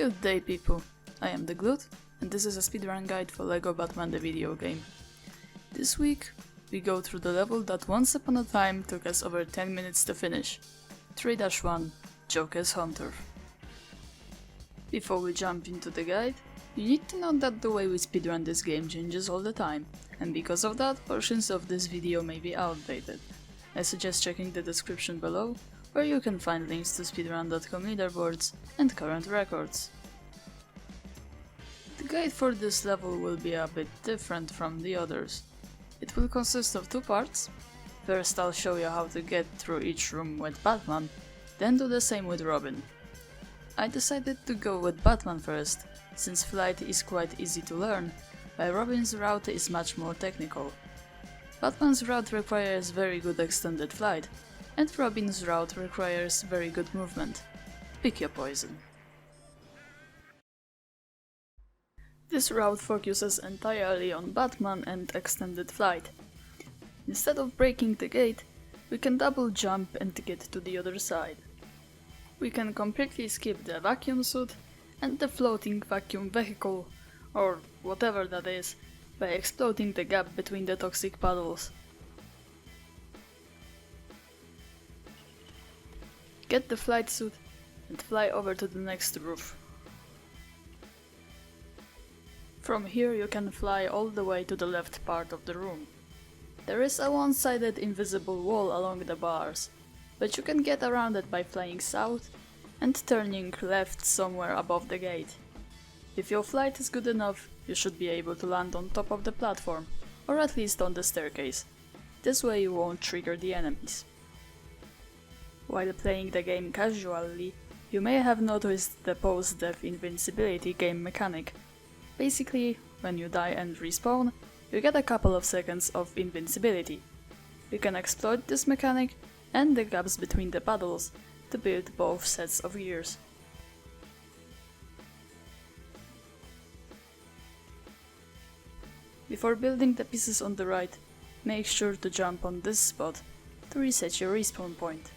Good day people, I am the Glut, and this is a speedrun guide for LEGO Batman the video game. This week, we go through the level that once upon a time took us over 10 minutes to finish, 3-1 Joker's Hunter. Before we jump into the guide, you need to know that the way we speedrun this game changes all the time, and because of that, portions of this video may be outdated. I suggest checking the description below, where you can find links to speedrun.com leaderboards and current records. The guide for this level will be a bit different from the others. It will consist of two parts. First I'll show you how to get through each room with Batman, then do the same with Robin. I decided to go with Batman first, since flight is quite easy to learn, while Robin's route is much more technical. Batman's route requires very good extended flight, and Robin's route requires very good movement. Pick your poison. This route focuses entirely on Batman and extended flight. Instead of breaking the gate, we can double jump and get to the other side. We can completely skip the vacuum suit and the floating vacuum vehicle, or whatever that is, by exploding the gap between the toxic puddles. Get the flight suit and fly over to the next roof. From here you can fly all the way to the left part of the room. There is a one-sided invisible wall along the bars, but you can get around it by flying south and turning left somewhere above the gate. If your flight is good enough, you should be able to land on top of the platform, or at least on the staircase. This way you won't trigger the enemies. While playing the game casually, you may have noticed the post-death invincibility game mechanic. Basically, when you die and respawn, you get a couple of seconds of invincibility. You can exploit this mechanic and the gaps between the puddles to build both sets of gears. Before building the pieces on the right, make sure to jump on this spot to reset your respawn point.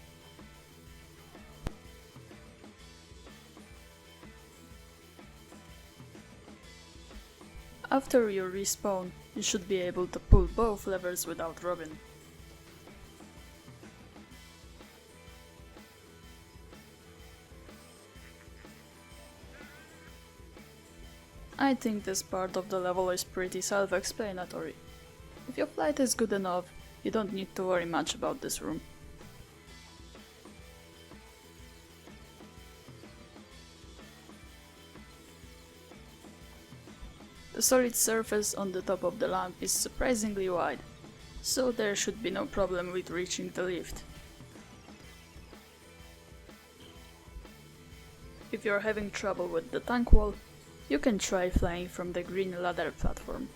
After you respawn, you should be able to pull both levers without Robin. I think this part of the level is pretty self-explanatory. If your flight is good enough, you don't need to worry much about this room. The solid surface on the top of the lamp is surprisingly wide, so there should be no problem with reaching the lift. If you're having trouble with the tank wall, you can try flying from the green ladder platform.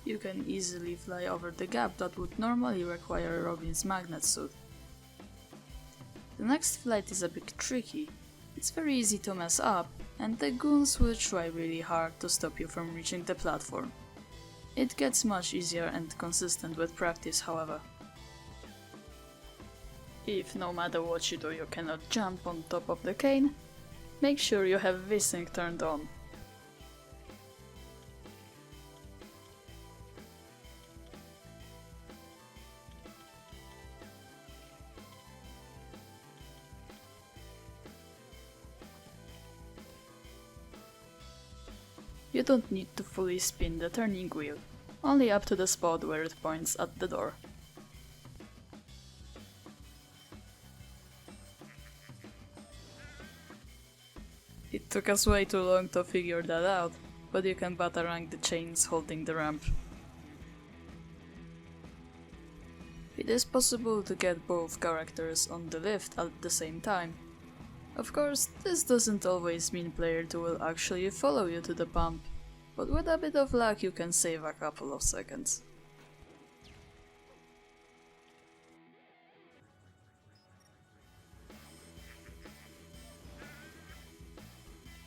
You can easily fly over the gap that would normally require Robin's magnet suit. The next flight is a bit tricky. It's very easy to mess up, and the goons will try really hard to stop you from reaching the platform. It gets much easier and consistent with practice, however. If no matter what you do you cannot jump on top of the cane, make sure you have V-Sync turned on. You don't need to fully spin the turning wheel, only up to the spot where it points at the door. It took us way too long to figure that out, but you can batarang the chains holding the ramp. It is possible to get both characters on the lift at the same time. Of course, this doesn't always mean player 2 will actually follow you to the pump, but with a bit of luck you can save a couple of seconds.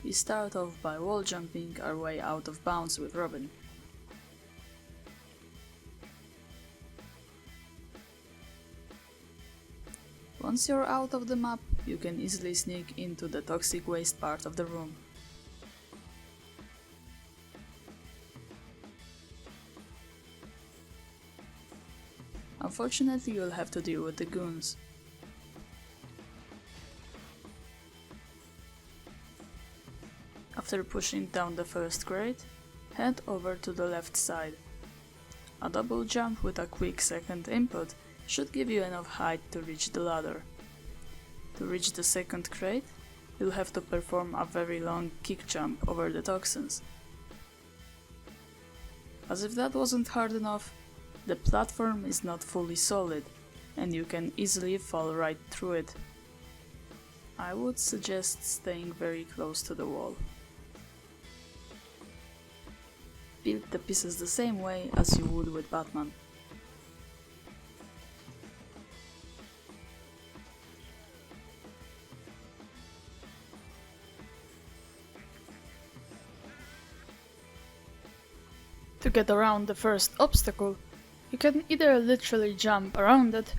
We start off by wall jumping our way out of bounds with Robin. Once you're out of the map, you can easily sneak into the toxic waste part of the room. Unfortunately, you'll have to deal with the goons. After pushing down the first crate, head over to the left side. A double jump with a quick second input should give you enough height to reach the ladder. To reach the second crate, you'll have to perform a very long kick jump over the toxins. As if that wasn't hard enough, the platform is not fully solid, and you can easily fall right through it. I would suggest staying very close to the wall. Build the pieces the same way as you would with Batman. To get around the first obstacle, you can either literally jump around it,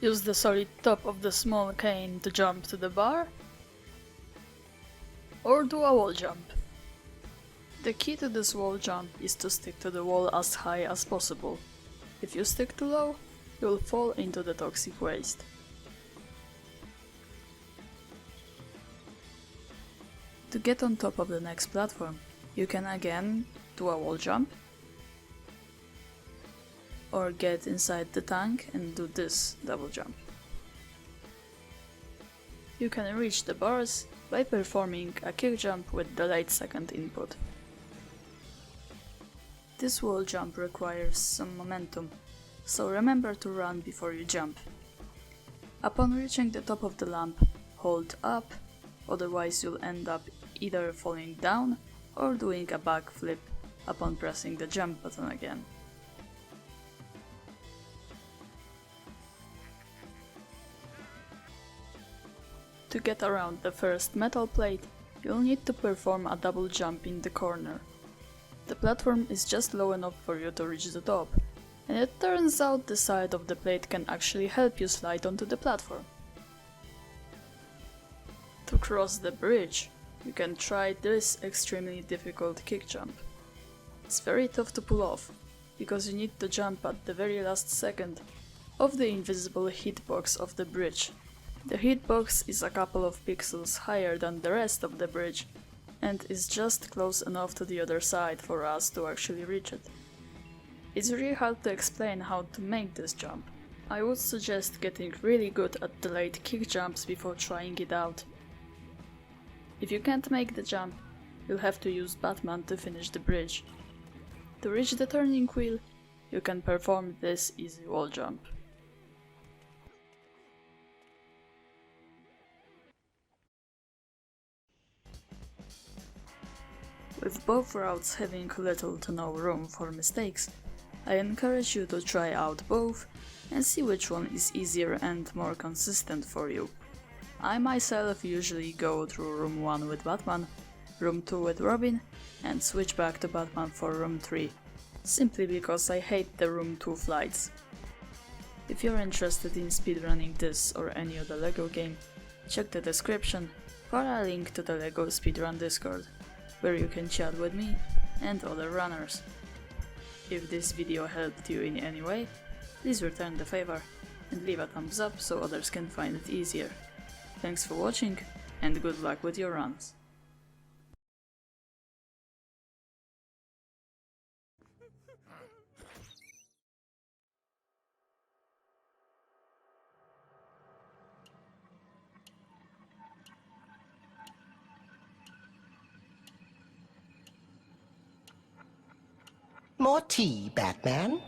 use the solid top of the small cane to jump to the bar, or do a wall jump. The key to this wall jump is to stick to the wall as high as possible. If you stick too low, you'll fall into the toxic waste. To get on top of the next platform, you can again do a wall jump, or get inside the tank and do this double jump. You can reach the bars by performing a kick jump with the late second input. This wall jump requires some momentum, so remember to run before you jump. Upon reaching the top of the lamp, hold up, otherwise you'll end up either falling down or doing a backflip upon pressing the jump button again. To get around the first metal plate, you'll need to perform a double jump in the corner. The platform is just low enough for you to reach the top, and it turns out the side of the plate can actually help you slide onto the platform. To cross the bridge, you can try this extremely difficult kick jump. It's very tough to pull off, because you need to jump at the very last second of the invisible hitbox of the bridge. The hitbox is a couple of pixels higher than the rest of the bridge, and is just close enough to the other side for us to actually reach it. It's really hard to explain how to make this jump. I would suggest getting really good at the late kick jumps before trying it out. If you can't make the jump, you'll have to use Batman to finish the bridge. To reach the turning wheel, you can perform this easy wall jump. With both routes having little to no room for mistakes, I encourage you to try out both and see which one is easier and more consistent for you. I myself usually go through room 1 with Batman, room 2 with Robin, and switch back to Batman for room 3, simply because I hate the room 2 flights. If you're interested in speedrunning this or any other LEGO game, check the description for a link to the LEGO Speedrun Discord, where you can chat with me and other runners. If this video helped you in any way, please return the favor and leave a thumbs up so others can find it easier. Thanks for watching and good luck with your runs. More tea, Batman?